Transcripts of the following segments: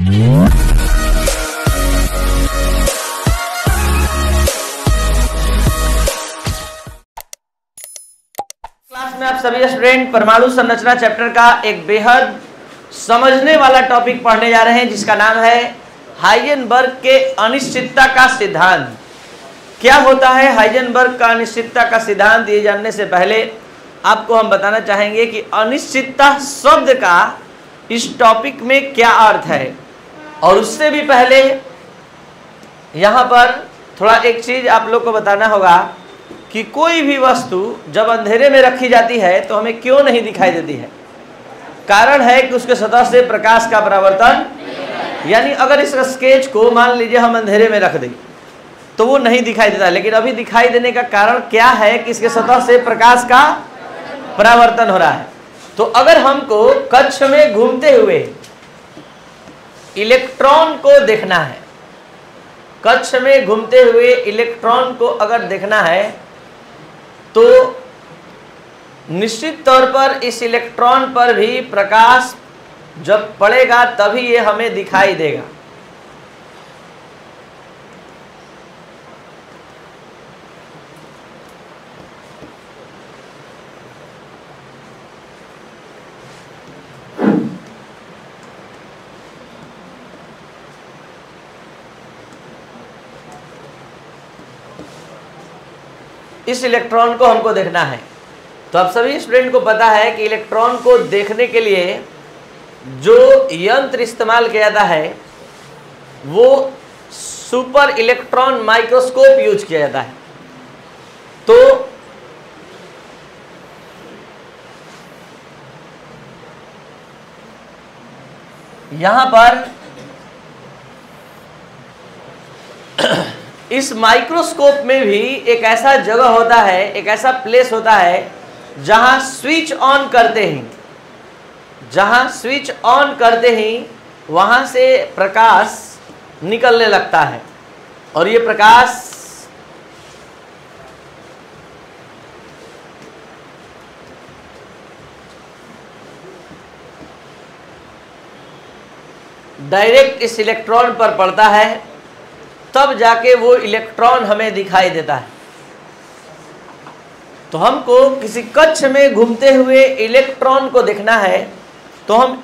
Class में आप सभी स्टूडेंट परमाणु संरचना चैप्टर का एक बेहद समझने वाला टॉपिक पढ़ने जा रहे हैं, जिसका नाम है हाइजेनबर्ग के अनिश्चितता का सिद्धांत। क्या होता है हाइजेनबर्ग का अनिश्चितता का सिद्धांत, ये जानने से पहले आपको हम बताना चाहेंगे कि अनिश्चितता शब्द का इस टॉपिक में क्या अर्थ है। और उससे भी पहले यहाँ पर थोड़ा एक चीज आप लोग को बताना होगा कि कोई भी वस्तु जब अंधेरे में रखी जाती है तो हमें क्यों नहीं दिखाई देती है। कारण है कि उसके सतह से प्रकाश का परावर्तन, यानी अगर इस स्केच को मान लीजिए हम अंधेरे में रख दें तो वो नहीं दिखाई देता, लेकिन अभी दिखाई देने का कारण क्या है कि इसके सतह से प्रकाश का परावर्तन हो रहा है। तो अगर हमको कक्ष में घूमते हुए इलेक्ट्रॉन को देखना है, कक्ष में घूमते हुए इलेक्ट्रॉन को अगर देखना है तो निश्चित तौर पर इस इलेक्ट्रॉन पर भी प्रकाश जब पड़ेगा तभी ये हमें दिखाई देगा। इस इलेक्ट्रॉन को हमको देखना है, तो आप सभी स्टूडेंट को पता है कि इलेक्ट्रॉन को देखने के लिए जो यंत्र इस्तेमाल किया जाता है वो सुपर इलेक्ट्रॉन माइक्रोस्कोप यूज किया जाता है। तो यहां पर इस माइक्रोस्कोप में भी एक ऐसा जगह होता है, एक ऐसा प्लेस होता है जहां स्विच ऑन करते ही, वहां से प्रकाश निकलने लगता है। और ये प्रकाश डायरेक्ट इस इलेक्ट्रॉन पर पड़ता है, तब जाके वो इलेक्ट्रॉन हमें दिखाई देता है। तो हमको किसी कक्ष में घूमते हुए इलेक्ट्रॉन को देखना है तो हम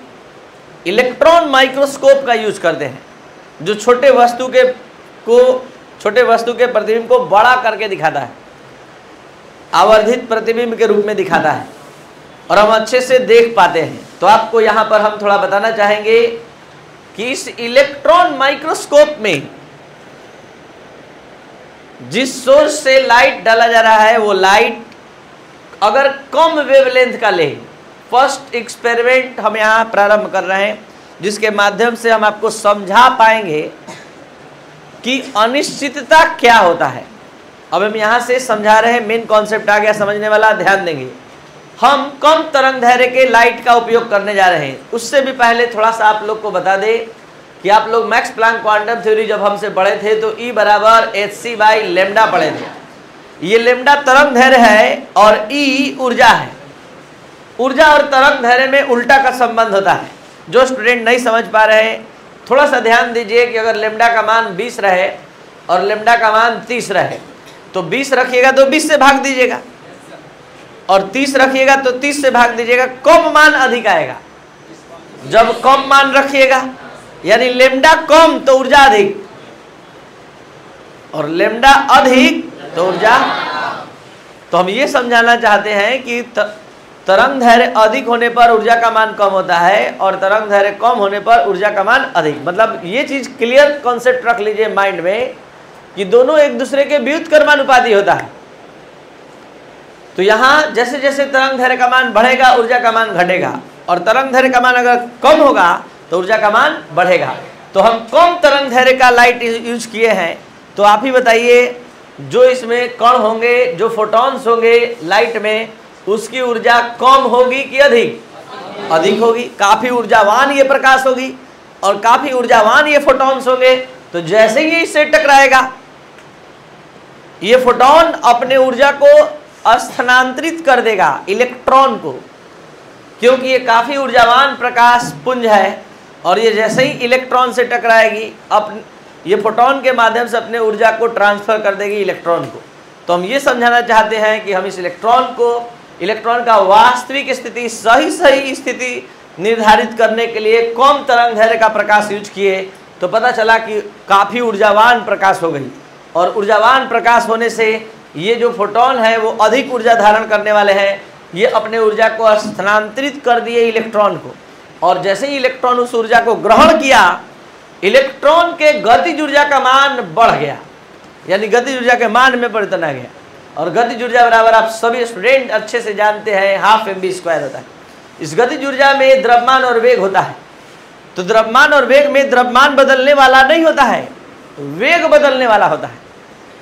इलेक्ट्रॉन माइक्रोस्कोप का यूज करते हैं, जो छोटे वस्तु के प्रतिबिंब को बड़ा करके दिखाता है, आवर्धित प्रतिबिंब के रूप में दिखाता है और हम अच्छे से देख पाते हैं। तो आपको यहाँ पर हम थोड़ा बताना चाहेंगे कि इस इलेक्ट्रॉन माइक्रोस्कोप में जिस सोर्स से लाइट डाला जा रहा है वो लाइट अगर कम वेवलेंथ का ले, फर्स्ट एक्सपेरिमेंट हम यहाँ प्रारंभ कर रहे हैं जिसके माध्यम से हम आपको समझा पाएंगे कि अनिश्चितता क्या होता है। अब हम यहाँ से समझा रहे हैं, मेन कॉन्सेप्ट आ गया समझने वाला, ध्यान देंगे। हम कम तरंग दैर्घ्य के लाइट का उपयोग करने जा रहे हैं। उससे भी पहले थोड़ा सा आप लोग को बता दें कि आप लोग मैक्स प्लैंक क्वांटम थ्योरी जब हमसे पढ़े थे तो E बराबर hc/λ पढ़े थे। ये लैम्डा तरंग दैर्घ्य है और E ऊर्जा है। ऊर्जा और तरंग दैर्घ्य में उल्टा का संबंध होता है। जो स्टूडेंट नहीं समझ पा रहे हैं थोड़ा सा ध्यान दीजिए कि अगर लैम्डा का मान 20 रहे और लैम्डा का मान 30 रहे तो 20 रखिएगा तो 20 से भाग दीजिएगा, और 30 रखिएगा तो 30 से भाग दीजिएगा। कम मान अधिक आएगा। जब कम मान रखिएगा यानी लैम्डा कम तो ऊर्जा अधिक, और लैम्डा अधिक तो ऊर्जा। तो हम ये समझाना चाहते हैं कि तरंग दैर्घ्य अधिक होने पर ऊर्जा का मान कम होता है और तरंग दैर्घ्य कम होने पर ऊर्जा का मान अधिक। मतलब ये चीज क्लियर कॉन्सेप्ट रख लीजिए माइंड में कि दोनों एक दूसरे के व्युत्क्रमानुपाती होता है। तो यहाँ जैसे जैसे तरंग दैर्घ्य का मान बढ़ेगा ऊर्जा का मान घटेगा, और तरंग दैर्घ्य का मान अगर कम होगा तो ऊर्जा का मान बढ़ेगा। तो हम कम तरंग दैर्घ्य का लाइट यूज किए हैं। तो आप ही बताइए, जो इसमें कण होंगे, जो फोटॉन्स होंगे लाइट में, उसकी ऊर्जा कम होगी कि अधिक? अधिक होगी। काफी ऊर्जावान ये प्रकाश होगी और काफी ऊर्जावान ये फोटॉन्स होंगे। तो जैसे ही इससे टकराएगा ये फोटोन अपने ऊर्जा को स्थानांतरित कर देगा इलेक्ट्रॉन को, क्योंकि ये काफी ऊर्जावान प्रकाश पुंज है और ये जैसे ही इलेक्ट्रॉन से टकराएगी ये फोटोन के माध्यम से अपने ऊर्जा को ट्रांसफर कर देगी इलेक्ट्रॉन को। तो हम ये समझाना चाहते हैं कि हम इस इलेक्ट्रॉन का वास्तविक स्थिति, सही स्थिति निर्धारित करने के लिए कम तरंग दैर्घ्य का प्रकाश यूज किए, तो पता चला कि काफ़ी ऊर्जावान प्रकाश हो गई। और ऊर्जावान प्रकाश होने से ये जो फोटोन है वो अधिक ऊर्जा धारण करने वाले हैं, ये अपने ऊर्जा को स्थानांतरित कर दिए इलेक्ट्रॉन को। और जैसे ही इलेक्ट्रॉन उस ऊर्जा को ग्रहण किया, इलेक्ट्रॉन के गतिज ऊर्जा का मान बढ़ गया, यानी गतिज ऊर्जा के मान में परिवर्तन आ गया। और गतिज ऊर्जा बराबर आप सभी स्टूडेंट अच्छे से जानते हैं 12 mv² होता है। इस गतिज ऊर्जा में द्रव्यमान और वेग होता है। तो द्रव्यमान और वेग में द्रव्यमान बदलने वाला नहीं होता है, वेग बदलने वाला होता है।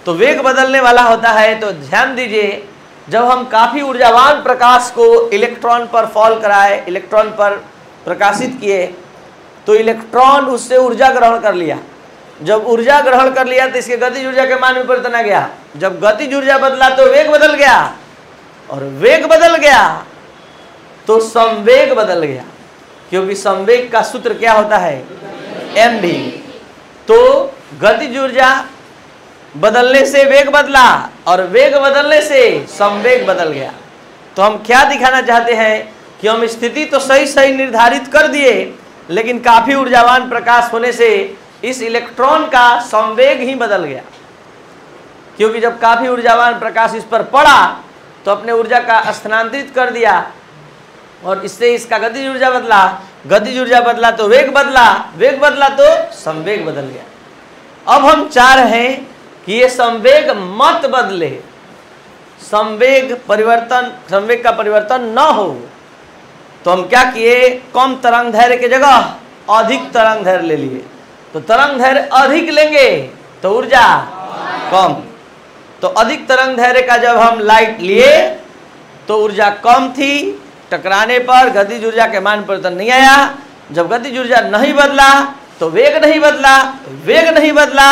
तो वेग बदलने वाला होता है, तो ध्यान दीजिए, जब हम काफ़ी ऊर्जावान प्रकाश को इलेक्ट्रॉन पर फॉल कराए, इलेक्ट्रॉन पर प्रकाशित किए, तो इलेक्ट्रॉन उससे ऊर्जा ग्रहण कर लिया। जब ऊर्जा ग्रहण कर लिया तो इसके गतिज ऊर्जा के मान में परिवर्तन आ गया। जब गतिज ऊर्जा बदला तो वेग बदल गया, और वेग बदल गया तो संवेग बदल गया, क्योंकि संवेग का सूत्र क्या होता है? mv। तो गतिज ऊर्जा बदलने से वेग बदला, और वेग बदलने से संवेग बदल गया। तो हम क्या दिखाना चाहते हैं कि हम स्थिति तो सही निर्धारित कर दिए, लेकिन काफ़ी ऊर्जावान प्रकाश होने से इस इलेक्ट्रॉन का संवेग ही बदल गया। क्योंकि जब काफ़ी ऊर्जावान प्रकाश इस पर पड़ा तो अपने ऊर्जा का स्थानांतरित कर दिया, और इससे इसका गतिज ऊर्जा बदला, गतिज ऊर्जा बदला तो वेग बदला, वेग बदला तो संवेग बदल गया। अब हम चाह रहे हैं कि ये संवेग मत बदले, संवेग का परिवर्तन न हो। तो हम क्या किए? कम तरंग दैर्घ्य की जगह अधिक तरंग दैर्घ्य ले लिए। तो तरंग दैर्घ्य अधिक लेंगे तो ऊर्जा कम। तो अधिक तरंग दैर्घ्य का जब हम लाइट लिए तो ऊर्जा कम थी, टकराने पर गतिज ऊर्जा के मान परिवर्तन नहीं आया। जब गतिज ऊर्जा नहीं बदला तो वेग नहीं बदला, वेग नहीं बदला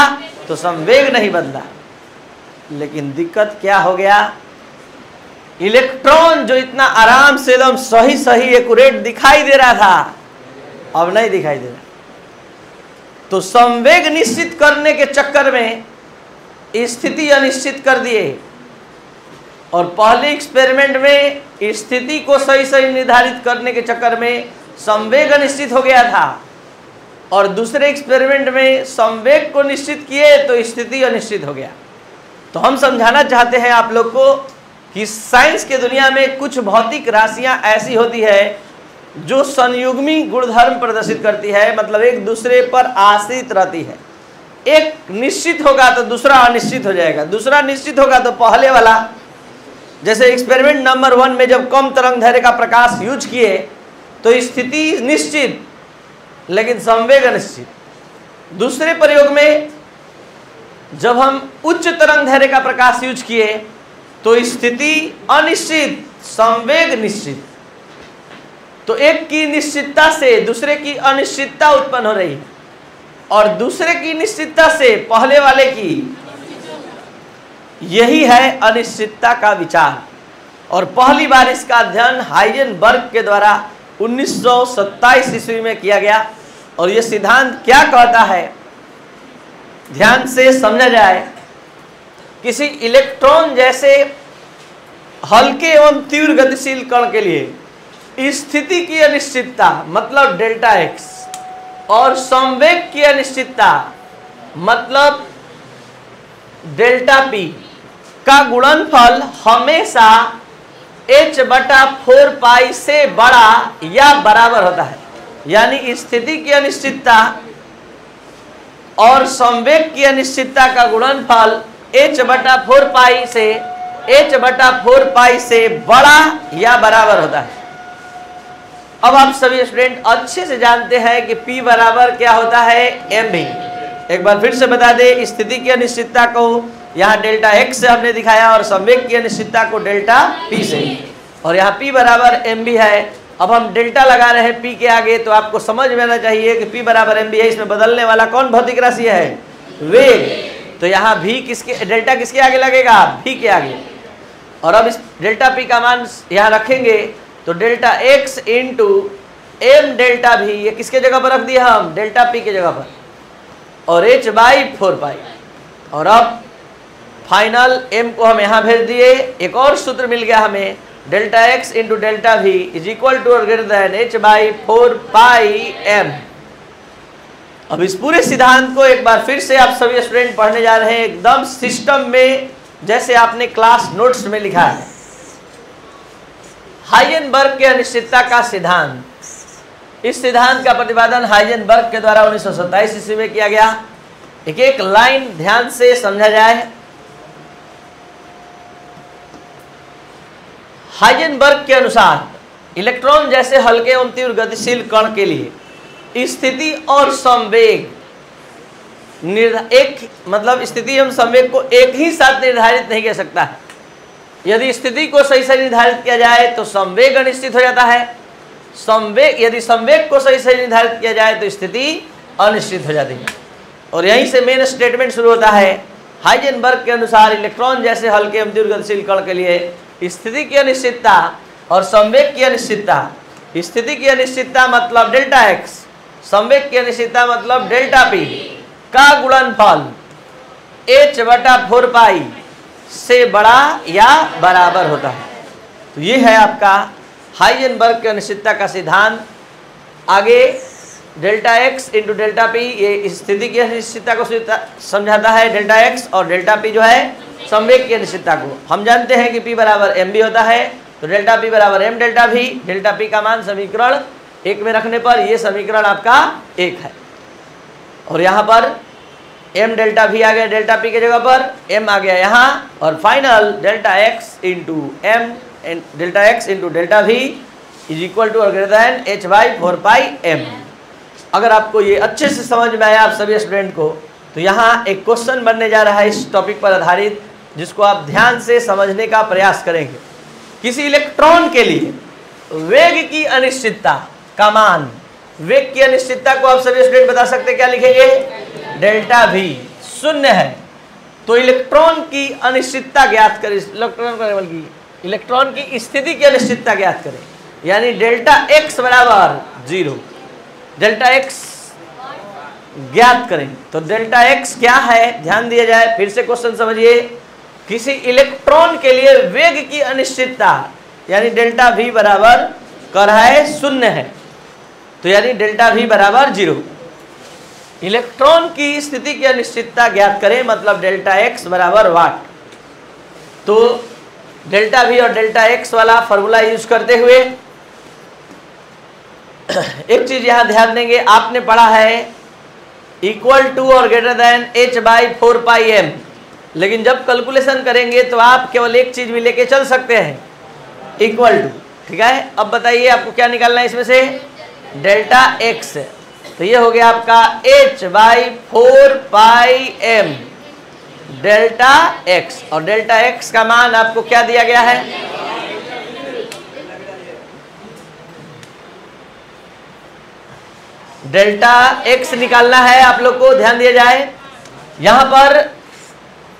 तो संवेग नहीं बदला। लेकिन दिक्कत क्या हो गया? इलेक्ट्रॉन जो इतना आराम से एकदम सही एक्यूरेट दिखाई दे रहा था, अब नहीं दिखाई दे रहा। तो संवेग निश्चित करने के चक्कर में स्थिति अनिश्चित कर दिए, और पहले एक्सपेरिमेंट में स्थिति को सही निर्धारित करने के चक्कर में संवेग अनिश्चित हो गया था, और दूसरे एक्सपेरिमेंट में संवेग को निश्चित किए तो स्थिति अनिश्चित हो गया। तो हम समझाना चाहते हैं आप लोग को कि साइंस के दुनिया में कुछ भौतिक राशियां ऐसी होती है जो संयुग्मी गुणधर्म प्रदर्शित करती है, मतलब एक दूसरे पर आश्रित रहती है। एक निश्चित होगा तो दूसरा अनिश्चित हो जाएगा, दूसरा निश्चित होगा तो पहले वाला। जैसे एक्सपेरिमेंट नंबर 1 में जब कम तरंग दैर्घ्य का प्रकाश यूज किए तो स्थिति निश्चित लेकिन संवेग अनिश्चित। दूसरे प्रयोग में जब हम उच्च तरंग दैर्घ्य का प्रकाश यूज किए तो स्थिति अनिश्चित, संवेग निश्चित। तो एक की निश्चितता से दूसरे की अनिश्चितता उत्पन्न हो रही है, और दूसरे की निश्चितता से पहले वाले की, यही है अनिश्चितता का विचार। और पहली बार इसका अध्ययन हाइजेनबर्ग के द्वारा 1927 ईस्वी में किया गया। और यह सिद्धांत क्या कहता है, ध्यान से समझा जाए। किसी इलेक्ट्रॉन जैसे हल्के एवं तीव्र गतिशील कण के लिए स्थिति की अनिश्चितता मतलब डेल्टा एक्स, और संवेग की अनिश्चितता मतलब डेल्टा पी का गुणनफल हमेशा h/4 पाई से बड़ा या बराबर होता है। यानी स्थिति की अनिश्चितता और संवेग की अनिश्चितता का गुणनफल h/4 पाई से h/4 पाई से बड़ा या बराबर होता है। अब आप सभी स्टूडेंट अच्छे से जानते हैं कि P बराबर क्या होता है? mv। एक बार फिर से बता दें, स्थिति की अनिश्चितता को यहाँ डेल्टा x से हमने दिखाया और संवेग की अनिश्चितता को डेल्टा p से, और यहाँ P बराबर mv है। अब हम डेल्टा लगा रहे हैं P के आगे, तो आपको समझ में आना चाहिए कि P बराबर mv है। इसमें बदलने वाला कौन भौतिक राशि है? वेग। तो यहाँ v किसके, डेल्टा किसके आगे लगेगा? v के आगे। और अब इस डेल्टा p का मान यहाँ रखेंगे तो delta x into m delta भी, ये किसके जगह पर रख दिया हम, डेल्टा p के जगह पर, और h/4 और अब फाइनल m को हम यहाँ भेज दिए। एक और सूत्र मिल गया हमें, delta x into delta v is equal to और ग्रेटर देन h/4m। अब इस पूरे सिद्धांत को एक बार फिर से आप सभी स्टूडेंट पढ़ने जा रहे हैं एकदम सिस्टम में, जैसे आपने क्लास नोट्स में लिखा है। हाइजेनबर्ग के अनिश्चितता का सिद्धांत, इस सिद्धांत का प्रतिपादन हाइजेनबर्ग के द्वारा 1927 ईस्वी में किया गया। एक एक लाइन ध्यान से समझा जाए। हाइजेनबर्ग के अनुसार इलेक्ट्रॉन जैसे हल्के एवं तीव्र गतिशील कण के लिए स्थिति और संवेग एक मतलब स्थिति एवं संवेग को एक ही साथ निर्धारित नहीं कर सकता है। यदि स्थिति को सही से निर्धारित किया जाए तो संवेग अनिश्चित हो जाता है, यदि संवेग को सही से निर्धारित किया जाए तो स्थिति अनिश्चित हो जाती है। और यहीं से मेन स्टेटमेंट शुरू होता है। हाइजेनबर्ग के अनुसार इलेक्ट्रॉन जैसे हल्के एवं तीव्र गतिशील कण के लिए स्थिति की अनिश्चितता और संवेग की अनिश्चितता, स्थिति की अनिश्चितता मतलब डेल्टा x, संवेग की अनिश्चितता मतलब डेल्टा p का गुणनफल h/4 से बड़ा या बराबर होता है। तो ये है आपका हाइजेनबर्ग के अनिश्चितता का सिद्धांत। आगे delta x into delta p ये स्थिति की अनिश्चितता को समझाता है, डेल्टा x, और डेल्टा p जो है संवेग की अनिश्चितता को। हम जानते हैं कि p बराबर m भी होता है, तो डेल्टा p बराबर m delta v, delta p का मान समीकरण 1 में रखने पर ये समीकरण आपका 1 है। और यहाँ पर m डेल्टा v आ गया डेल्टा p के जगह पर, m आ गया यहाँ, और final delta x into delta v is equal to और ग्रेटर देन h/4m। अगर आपको ये अच्छे से समझ में आया आप सभी स्टूडेंट को, तो यहाँ एक क्वेश्चन बनने जा रहा है इस टॉपिक पर आधारित, जिसको आप ध्यान से समझने का प्रयास करेंगे। किसी इलेक्ट्रॉन के लिए वेग की अनिश्चितता का मान, वेग की अनिश्चितता को आप सभी स्टूडेंट बता सकते हैं, क्या लिखेंगे, डेल्टा v शून्य है। तो इलेक्ट्रॉन की अनिश्चितता ज्ञात करें, इलेक्ट्रॉन की स्थिति की अनिश्चितता ज्ञात करें, यानी डेल्टा x बराबर 0, डेल्टा x ज्ञात करें। तो डेल्टा x क्या है, ध्यान दिया जाए, फिर से क्वेश्चन समझिए। किसी इलेक्ट्रॉन के लिए वेग की अनिश्चितता यानी डेल्टा v बराबर कर है 0 है, तो यानी डेल्टा v बराबर 0। इलेक्ट्रॉन की स्थिति की अनिश्चितता ज्ञात करें, मतलब डेल्टा x बराबर वाट। तो डेल्टा v और डेल्टा x वाला फॉर्मूला यूज करते हुए एक चीज यहां ध्यान देंगे, आपने पढ़ा है इक्वल टू और ग्रेटर देन h/4m, लेकिन जब कैलकुलेशन करेंगे तो आप केवल एक चीज भी लेके चल सकते हैं, इक्वल टू। ठीक है, अब बताइए आपको क्या निकालना है इसमें से, डेल्टा x। तो ये हो गया आपका h/4m डेल्टा x, और डेल्टा x का मान आपको क्या दिया गया है, डेल्टा x निकालना है आप लोग को, ध्यान दिया जाए। यहां पर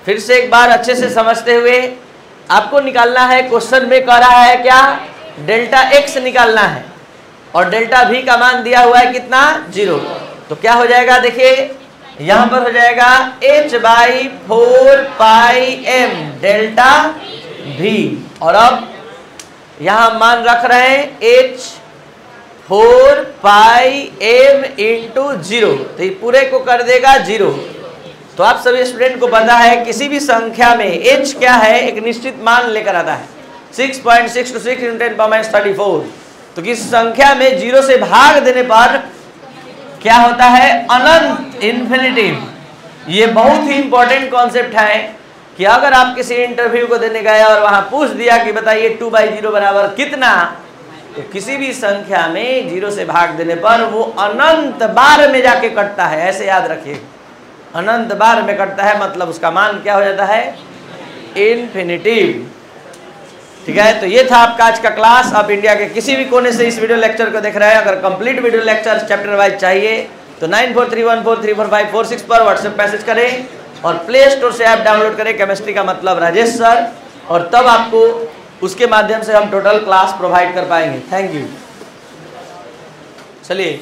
फिर से एक बार अच्छे से समझते हुए आपको निकालना है, क्वेश्चन में कह रहा है क्या, डेल्टा x निकालना है, और डेल्टा v का मान दिया हुआ है कितना, 0। तो क्या हो जाएगा, देखिए यहां पर हो जाएगा h/4m डेल्टा v, और अब यहां मान रख रहे हैं h/4m इंटू 0, तो ये पूरे को कर देगा 0। तो आप सभी स्टूडेंट को पता है किसी भी संख्या में h क्या है, एक निश्चित मान लेकर आता है, 6.626 × 10⁻34। तो किसी संख्या में 0 से भाग देने पर क्या होता है, अनंत, इन्फिनिटिव। ये बहुत ही इंपॉर्टेंट कॉन्सेप्ट है कि अगर आप किसी इंटरव्यू को देने गए और वहां पूछ दिया कि बताइए 2/0 बराबर कितना, तो किसी भी संख्या में 0 से भाग देने पर वो अनंत बार में जाके कटता है, ऐसे याद रखिए, अनंत बार में कटता है, मतलब उसका मान क्या हो जाता है, इन्फिनिटिव। ठीक है, तो ये था आपका आज का क्लास। आप इंडिया के किसी भी कोने से इस वीडियो लेक्चर को देख रहे हैं, अगर complete video lecture chapter wise चाहिए तो 9431434546 पर व्हाट्सएप मैसेज करें और प्ले स्टोर से ऐप डाउनलोड करें, केमिस्ट्री का मतलब राजेश सर, और तब आपको उसके माध्यम से हम टोटल क्लास प्रोवाइड कर पाएंगे। Thank you. चलिए